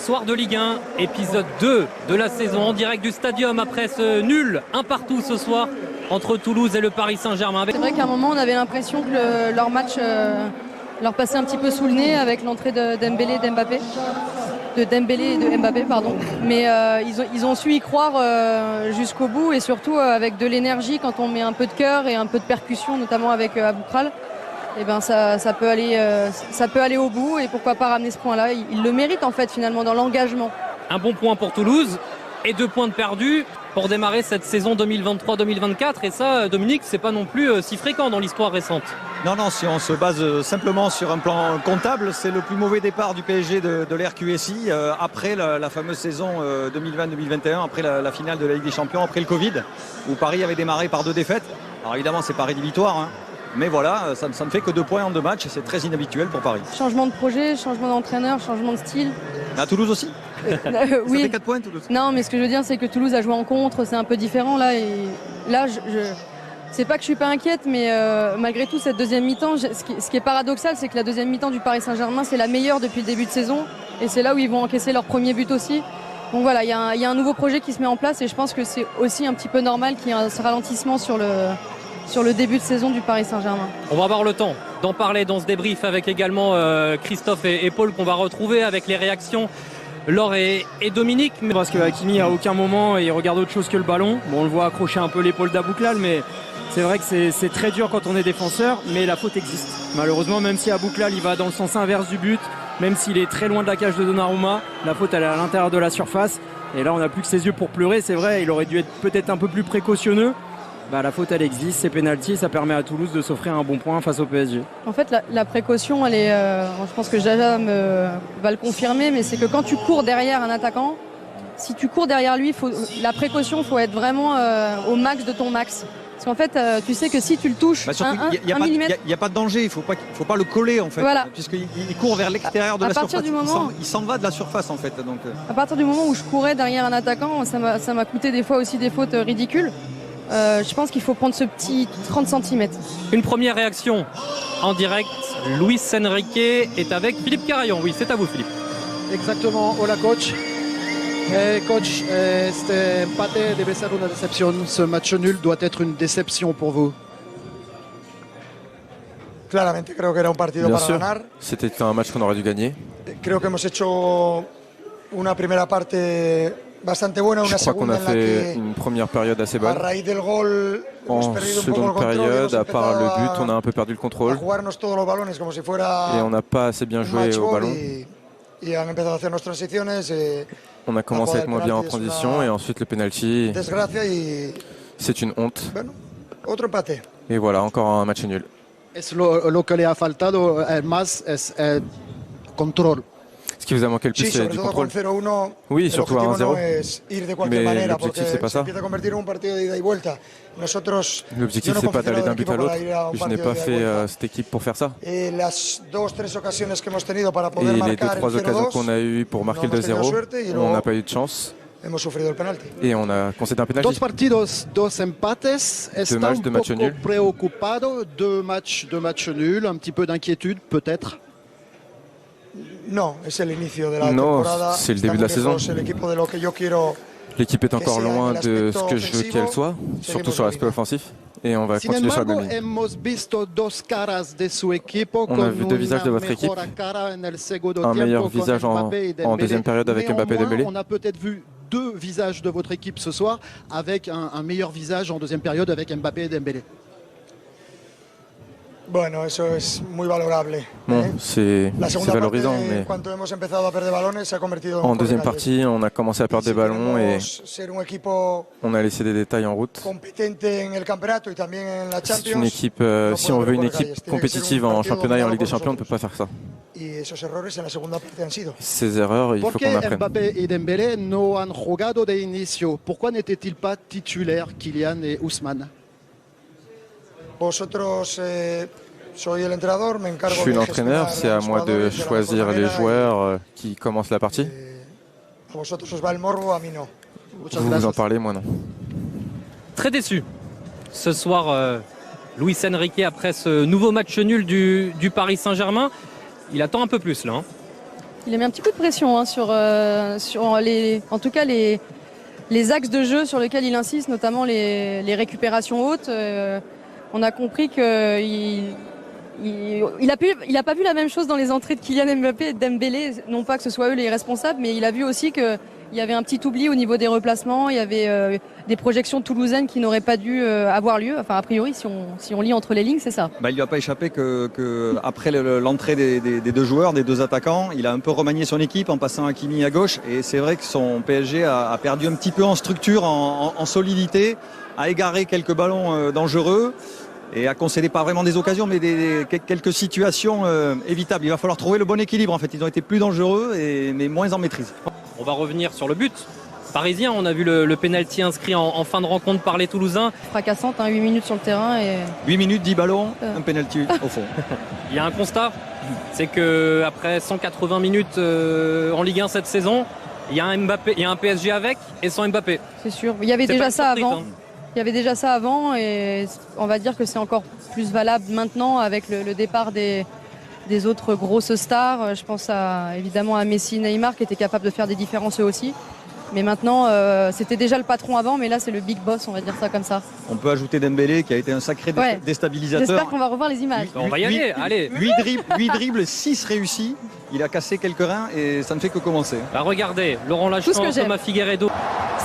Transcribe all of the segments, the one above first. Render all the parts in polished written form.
Soir de Ligue 1, épisode 2 de la saison en direct du Stadium après ce nul, un partout ce soir entre Toulouse et le Paris Saint-Germain. C'est vrai qu'à un moment on avait l'impression que leur match leur passait un petit peu sous le nez avec l'entrée de Dembélé et d'Mbappé. De Dembélé et de Mbappé, pardon. Mais ils ont su y croire jusqu'au bout et surtout avec de l'énergie quand on met un peu de cœur et un peu de percussion, notamment avec Aboukral. Et ben ça peut aller au bout et pourquoi pas ramener ce point-là. Ils le méritent en fait finalement dans l'engagement. Un bon point pour Toulouse et 2 points de perdus pour démarrer cette saison 2023-2024. Et ça, Dominique, c'est pas non plus si fréquent dans l'histoire récente. Non, si on se base simplement sur un plan comptable, c'est le plus mauvais départ du PSG de l'ère QSI après la fameuse saison 2020-2021, après la finale de la Ligue des Champions, après le Covid, où Paris avait démarré par 2 défaites. Alors évidemment, c'est pas rédhibitoire, hein. Mais voilà, ça ne fait que 2 points en 2 matchs et c'est très inhabituel pour Paris. Changement de projet, changement d'entraîneur, changement de style. À Toulouse aussi Oui. Ça fait 4 points Toulouse. Non, mais ce que je veux dire, c'est que Toulouse a joué en contre, c'est un peu différent là. Et là, c'est pas que je suis pas inquiète, mais malgré tout, cette deuxième mi-temps, ce qui est paradoxal, c'est que la deuxième mi-temps du Paris Saint-Germain, c'est la meilleure depuis le début de saison. Et c'est là où ils vont encaisser leur premier but aussi. Donc voilà, il y a un nouveau projet qui se met en place et je pense que c'est aussi un petit peu normal qu'il y ait ce ralentissement sur le début de saison du Paris Saint-Germain. On va avoir le temps d'en parler dans ce débrief avec également Christophe et Paul qu'on va retrouver avec les réactions Laure et Dominique. Parce que Hakimi à aucun moment il regarde autre chose que le ballon. Bon, on le voit accrocher un peu l'épaule d'Abouklal, mais c'est vrai que c'est très dur quand on est défenseur, mais la faute existe. Malheureusement, même si Abouklal il va dans le sens inverse du but, même s'il est très loin de la cage de Donnarumma, la faute elle est à l'intérieur de la surface. Et là on n'a plus que ses yeux pour pleurer, c'est vrai, il aurait dû être peut-être un peu plus précautionneux. La faute elle existe, c'est pénalty, ça permet à Toulouse de s'offrir un bon point face au PSG. En fait la précaution elle est, je pense que Jaja va le confirmer, mais c'est que quand tu cours derrière un attaquant, si tu cours derrière lui, la précaution, il faut être vraiment au max de ton max. Parce qu'en fait, tu sais que si tu le touches, il n'y a pas de danger, il faut pas le coller en fait, voilà. Puisqu'il court vers l'extérieur de la surface. Il s'en va de la surface en fait. Donc. À partir du moment où je courais derrière un attaquant, ça m'a coûté des fois aussi des fautes ridicules. Je pense qu'il faut prendre ce petit 30 cm. Une première réaction en direct. Luis Enrique est avec Philippe Carayon. Oui, c'est à vous Philippe. Exactement. Hola coach. Coach, este empate debe ser una decepción. Ce match nul doit être une déception pour vous. Claramente creo que era un partido para ganar. C'était un match qu'on aurait dû gagner. Creo que hemos hecho una primera parte bastante buena, una segunda en la que une première période assez bonne. En seconde période, à part le but, on a un peu perdu le contrôle. Et on n'a pas assez bien joué au ballon. On a commencé à être moins bien en transition et ensuite le penalty. C'est une honte. Et voilà, encore un match nul. Es lo que le ha faltado más es el contrôle. Ce qui vous a manqué le plus, c'est du contrôle. Oui, surtout à 1-0. Mais l'objectif, c'est pas ça. L'objectif, c'est pas d'aller d'un but à l'autre. Je n'ai pas fait cette équipe pour faire ça. Et les 2-3 occasions qu'on a eues pour marquer le 2-0, on n'a pas eu de chance. Et on a concédé un penalty. 2 partidos, 2 empates. Está un poco preocupado. 2 matchs nuls, un petit peu d'inquiétude peut-être. Non, c'est le début de la saison. L'équipe est encore loin de ce que je veux qu'elle soit, surtout sur l'aspect offensif. Et on va continuer sur la même ligne. On a vu 2 visages de votre équipe. Un meilleur visage en deuxième période avec Mbappé et Dembélé. On a peut-être vu 2 visages de votre équipe ce soir avec un meilleur visage en deuxième période avec Mbappé et Dembélé. Bueno, eso es muy valorable. Bon, c'est valorisant, mais en deuxième partie, on a commencé à perdre des ballons et on a laissé des détails en route. C'est une équipe, si on veut une équipe compétitive en championnat et en Ligue des Champions, on ne peut pas faire ça. Ces erreurs, il faut qu'on apprenne. Mbappé et Dembélé no han jugado de inicio. Pourquoi n'étaient-ils pas titulaires, Kylian et Ousmane? Je suis l'entraîneur, c'est à moi de choisir les joueurs qui commencent la partie. Vous en parlez, moi non. Très déçu ce soir, Luis Enrique, après ce nouveau match nul du Paris Saint-Germain. Il attend un peu plus là. Il a mis un petit coup de pression sur en tout cas les axes de jeu sur lesquels il insiste, notamment les récupérations hautes. On a compris qu'il a pas vu la même chose dans les entrées de Kylian Mbappé et de Dembélé. Non pas que ce soit eux les responsables, mais il a vu aussi qu'il y avait un petit oubli au niveau des replacements. Il y avait des projections toulousaines qui n'auraient pas dû avoir lieu. Enfin, a priori, si on lit entre les lignes, c'est ça. Il lui a pas échappé que après l'entrée des deux joueurs, des deux attaquants, il a un peu remanié son équipe en passant Hakimi à gauche. Et c'est vrai que son PSG a perdu un petit peu en structure, en solidité, a égaré quelques ballons dangereux. Et a concédé pas vraiment des occasions, mais quelques situations évitables. Il va falloir trouver le bon équilibre. En fait, ils ont été plus dangereux, mais moins en maîtrise. On va revenir sur le but parisien. On a vu le pénalty inscrit en fin de rencontre par les Toulousains. Fracassante, 8 minutes sur le terrain. 8 minutes, 10 ballons, un pénalty au fond. Il y a un constat, c'est qu'après 180 minutes en Ligue 1 cette saison, il y a un PSG avec et sans Mbappé. C'est sûr. Il y avait déjà ça avant. Il y avait déjà ça avant et on va dire que c'est encore plus valable maintenant avec le départ des autres grosses stars. Je pense évidemment à Messi, Neymar qui étaient capables de faire des différences eux aussi. Mais maintenant, c'était déjà le patron avant, mais là c'est le big boss, on va dire ça comme ça. On peut ajouter Dembélé qui a été un sacré déstabilisateur. J'espère qu'on va revoir les images. On va y aller, allez. 8 dribbles, 6 réussis. Il a cassé quelques reins et ça ne fait que commencer. Regardez, Laurent Lachan, Thomas Figueiredo.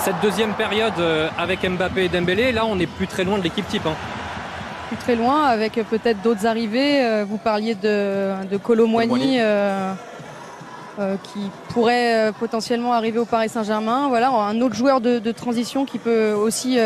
Cette deuxième période avec Mbappé et Dembélé, là on n'est plus très loin de l'équipe type. Plus très loin, avec peut-être d'autres arrivées. Vous parliez de Kolo Muani qui pourrait potentiellement arriver au Paris Saint-Germain. Voilà, un autre joueur de transition qui peut aussi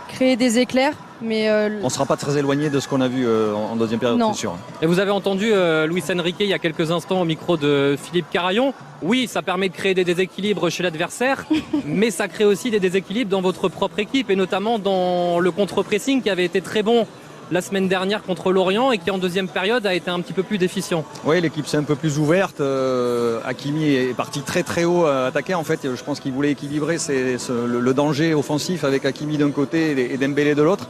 créer des éclairs. Mais on ne sera pas très éloigné de ce qu'on a vu en deuxième période, c'est sûr. Et vous avez entendu Luis Enrique il y a quelques instants au micro de Philippe Carayon. Oui, ça permet de créer des déséquilibres chez l'adversaire, mais ça crée aussi des déséquilibres dans votre propre équipe et notamment dans le contre-pressing qui avait été très bon la semaine dernière contre Lorient et qui en deuxième période a été un petit peu plus déficient. Oui, l'équipe s'est un peu plus ouverte. Hakimi est parti très très haut à attaquer. En fait, je pense qu'il voulait équilibrer le danger offensif avec Hakimi d'un côté et Dembélé de l'autre.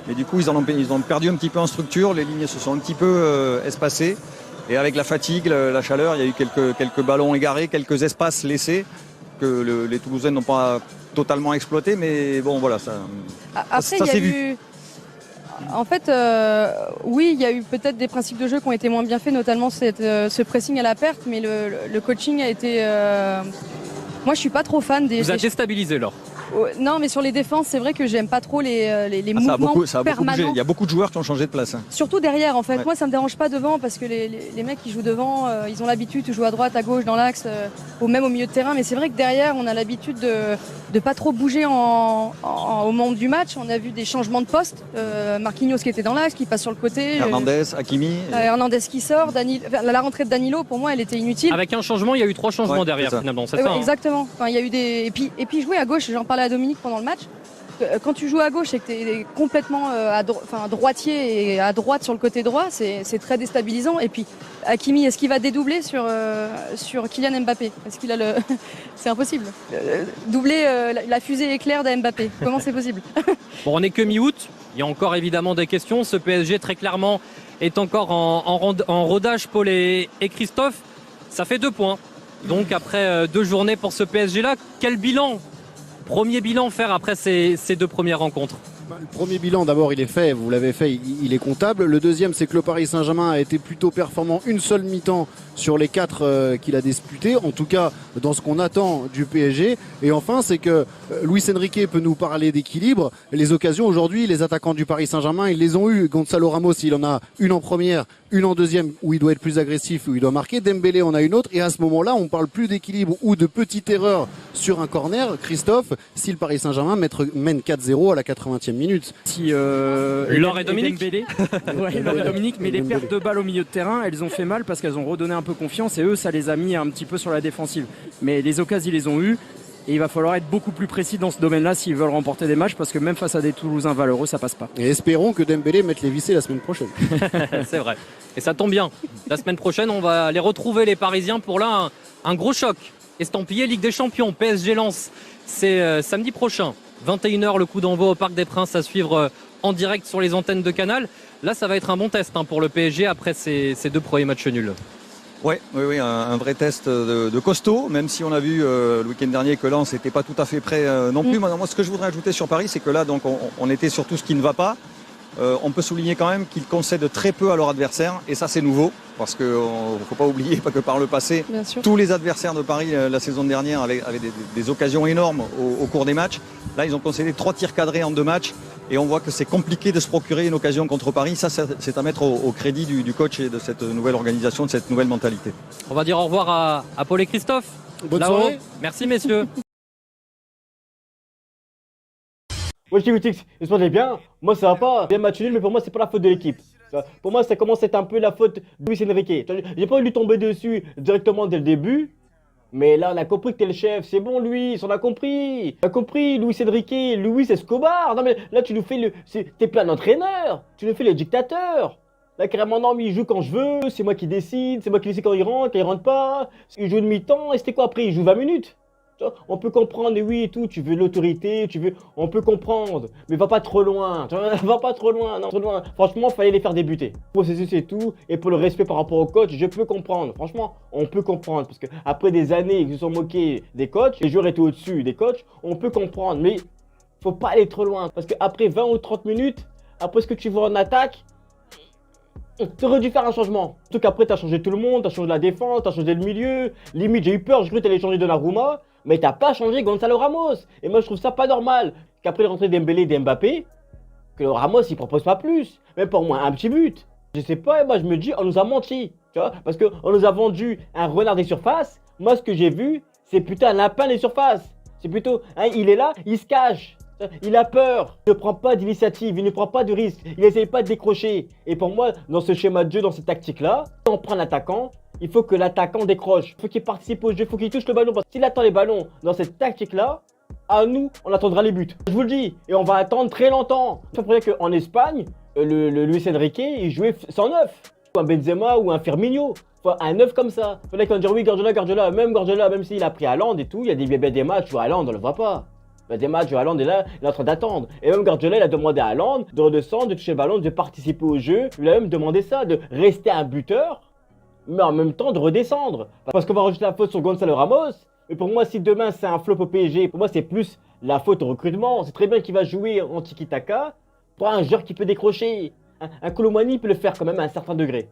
Mais du coup, ils ont perdu un petit peu en structure. Les lignes se sont un petit peu espacées. Et avec la fatigue, la chaleur, il y a eu quelques ballons égarés, quelques espaces laissés que les Toulousains n'ont pas totalement exploités. Mais bon, voilà, ça s'est vu. En fait, oui, il y a eu peut-être des principes de jeu qui ont été moins bien faits, notamment ce pressing à la perte, mais le coaching a été... Moi, je suis pas trop fan des... Vous a déstabilisé, Laure. Non, mais sur les défenses, c'est vrai que j'aime pas trop les mouvements ça a beaucoup bougé. Il y a beaucoup de joueurs qui ont changé de place. Surtout derrière, en fait. Ouais. Moi, ça me dérange pas devant parce que les mecs qui jouent devant, ils ont l'habitude de jouer à droite, à gauche, dans l'axe, ou même au milieu de terrain. Mais c'est vrai que derrière, on a l'habitude de pas trop bouger au moment du match. On a vu des changements de poste. Marquinhos qui était dans l'axe, qui passe sur le côté. Hernandez, Hakimi. Hernandez qui sort. La rentrée de Danilo, pour moi, elle était inutile. Avec un changement, il y a eu 3 changements derrière, finalement. C'est ça, exactement. Enfin, il y a eu et puis jouer à gauche, j'en parlais à Dominique pendant le match. Quand tu joues à gauche et que tu es complètement droitier et à droite sur le côté droit, c'est très déstabilisant. Et puis Hakimi, est-ce qu'il va dédoubler sur Kylian Mbappé? Est-ce qu'il a c'est impossible. Doubler la fusée éclair d'Mbappé. Comment c'est possible? Bon, on n'est que mi-août. Il y a encore évidemment des questions. Ce PSG, très clairement, est encore en rodage, Paul et Christophe. Ça fait 2 points. Donc après 2 journées pour ce PSG-là, quel bilan? Premier bilan faire après ces 2 premières rencontres? Le premier bilan, d'abord, il est fait, vous l'avez fait, il est comptable. Le deuxième, c'est que le Paris Saint-Germain a été plutôt performant une seule mi-temps sur les 4 qu'il a disputés, en tout cas dans ce qu'on attend du PSG. Et enfin, c'est que Luis Enrique peut nous parler d'équilibre. Les occasions aujourd'hui, les attaquants du Paris Saint-Germain, ils les ont eu. Gonzalo Ramos, il en a une en première, une en deuxième où il doit être plus agressif, où il doit marquer. Dembélé en a une autre. Et à ce moment-là, on parle plus d'équilibre ou de petite erreur sur un corner. Christophe, si le Paris Saint-Germain mène 4-0 à la 80e minute. Si Laure et Dominique. Laure et Dominique, mais les pertes de balles au milieu de terrain, elles ont fait mal parce qu'elles ont redonné un peu confiance et eux, ça les a mis un petit peu sur la défensive. Mais les occasions, ils les ont eues. Et il va falloir être beaucoup plus précis dans ce domaine-là s'ils veulent remporter des matchs parce que même face à des Toulousains valeureux, ça passe pas. Et espérons que Dembélé mette les vissés la semaine prochaine. C'est vrai. Et ça tombe bien. La semaine prochaine, on va les retrouver, les Parisiens, pour là un gros choc. Estampillé Ligue des Champions, PSG Lens. C'est samedi prochain, 21h, le coup d'envoi au Parc des Princes à suivre en direct sur les antennes de Canal. Là, ça va être un bon test pour le PSG après ces 2 premiers matchs nuls. Oui, un vrai test de costaud, même si on a vu le week-end dernier que Lens n'était pas tout à fait prêt non plus. Moi, ce que je voudrais ajouter sur Paris, c'est que là, donc, on était sur tout ce qui ne va pas. On peut souligner quand même qu'ils concèdent très peu à leur adversaire, et ça c'est nouveau, parce qu'il ne faut pas oublier que par le passé, tous les adversaires de Paris la saison dernière avaient des occasions énormes au cours des matchs. Là, ils ont concédé 3 tirs cadrés en 2 matchs, et on voit que c'est compliqué de se procurer une occasion contre Paris. Ça, c'est à mettre au crédit du coach et de cette nouvelle organisation, de cette nouvelle mentalité. On va dire au revoir à Paul et Christophe. Bonne soirée. Merci messieurs. Moi je dis Witix, ils se passaient bien, moi ça va pas, bien match nul, mais pour moi c'est pas la faute de l'équipe. Pour moi ça commence à être un peu la faute de Luis Enrique. J'ai pas voulu tomber dessus directement dès le début, mais là on a compris que t'es le chef, c'est bon Luis, on a compris. On a compris, Luis Enrique, Luis Escobar. Non mais là tu nous fais t'es plein d'entraîneurs, tu nous fais le dictateur. Là carrément non mais il joue quand je veux, c'est moi qui décide, c'est moi qui décide quand il rentre pas, il joue de mi-temps, et c'était quoi après, il joue 20 minutes. On peut comprendre, et oui et tout, tu veux l'autorité, on peut comprendre, mais va pas trop loin, va pas trop loin, non, trop loin. Franchement, fallait les faire débuter. Pour c'est tout, et pour le respect par rapport au coach, je peux comprendre. Franchement, on peut comprendre, parce que après des années qu'ils se sont moqués des coachs, les joueurs étaient au-dessus des coachs, on peut comprendre, mais faut pas aller trop loin, parce qu'après 20 ou 30 minutes, après ce que tu vois en attaque, tu aurais dû faire un changement. Surtout qu'après, t'as changé tout le monde, t'as changé la défense, t'as changé le milieu. Limite, j'ai eu peur, j'ai cru que t'allais changer Donnarumma, mais t'as pas changé Gonzalo Ramos. Et moi, je trouve ça pas normal qu'après les rentrées d'Embélé et d'Mbappé, que le Ramos, il propose pas plus. Même pour moi, un petit but. Je sais pas, et moi, je me dis, on nous a menti. Tu vois, parce qu'on nous a vendu un renard des surfaces. Moi, ce que j'ai vu, c'est plutôt un lapin des surfaces. C'est plutôt, hein, il est là, il se cache. Il a peur, il ne prend pas d'initiative, il ne prend pas de risque, il n'essaye pas de décrocher. Et pour moi, dans ce schéma de jeu, dans cette tactique-là, quand on prend l'attaquant, il faut que l'attaquant décroche, il faut qu'il participe au jeu, il faut qu'il touche le ballon. Parce que s'il attend les ballons dans cette tactique-là, à nous, on attendra les buts. Je vous le dis, et on va attendre très longtemps. C'est pour ça qu'en Espagne, le Luis Enrique, il jouait sans neuf. Un Benzema ou un Firmino. Un neuf comme ça. Il fallait qu'on dise oui, Guardiola, même s'il a pris Haaland et tout, il y a des matchs où Haaland, on le voit pas. Des matchs où Haaland est là, il est en train d'attendre. Et même Guardiola, il a demandé à Haaland de redescendre, de toucher le ballon, de participer au jeu. Il a même demandé ça, de rester un buteur, mais en même temps de redescendre. Parce qu'on va rajouter la faute sur Gonzalo Ramos. Mais pour moi, si demain c'est un flop au PSG, pour moi c'est plus la faute au recrutement. C'est très bien qu'il va jouer en tiki-taka pour un joueur qui peut décrocher. Un Colomani peut le faire quand même à un certain degré.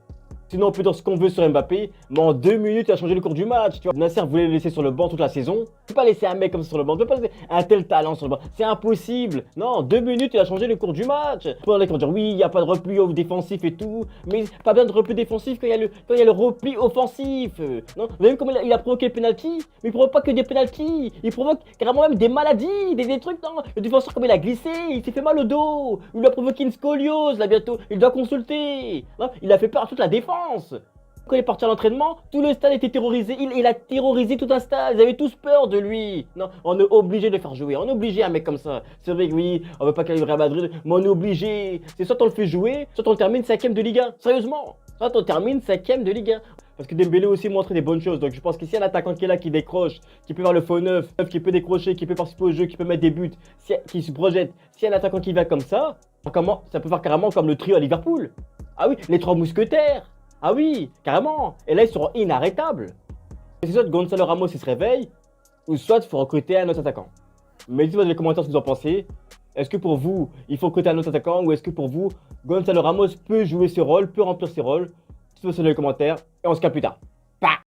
Sinon, on peut dire ce qu'on veut sur Mbappé, mais en 2 minutes, il a changé le cours du match. Tu vois. Nasser voulait le laisser sur le banc toute la saison. Tu peux pas laisser un mec comme ça sur le banc. Tu peux pas laisser un tel talent sur le banc. C'est impossible. Non, en 2 minutes, il a changé le cours du match. On va dire oui, il n'y a pas de repli défensif et tout. Mais pas bien de repli défensif quand il y a le repli offensif. Non, vous avez vu comment il a provoqué le penalty? Mais il provoque pas que des penalties. Il provoque carrément même des maladies, des trucs. Non, le défenseur, comme il a glissé, il s'est fait mal au dos. Il lui a provoqué une scoliose là bientôt. Il doit consulter. Non, il a fait peur à toute la défense. Quand il est parti à l'entraînement, tout le stade était terrorisé. Il a terrorisé tout un stade. Ils avaient tous peur de lui. Non, on est obligé de le faire jouer. On est obligé un mec comme ça. C'est vrai que oui, on veut pas qu'il arrive à Madrid, mais on est obligé. C'est soit on le fait jouer, soit on termine 5ème de Ligue 1. Sérieusement. Soit on termine 5ème de Ligue 1. Parce que Dembélé aussi montré des bonnes choses. Donc je pense qu'ici un attaquant qui est là, qui décroche, qui peut faire le faux neuf, qui peut décrocher, qui peut participer au jeu, qui peut mettre des buts, qui se projette. Si un attaquant qui va comme ça, ça peut faire carrément comme le trio à Liverpool. Ah oui, les 3 mousquetaires. Ah oui, carrément. Et là, ils seront inarrêtables. C'est soit Gonzalo Ramos il se réveille, ou soit il faut recruter un autre attaquant. Mais dites-moi dans les commentaires ce que vous en pensez. Est-ce que pour vous, il faut recruter un autre attaquant, ou est-ce que pour vous, Gonzalo Ramos peut jouer ce rôle, peut remplir ce rôle? Dites-moi dans les commentaires, et on se capte plus tard.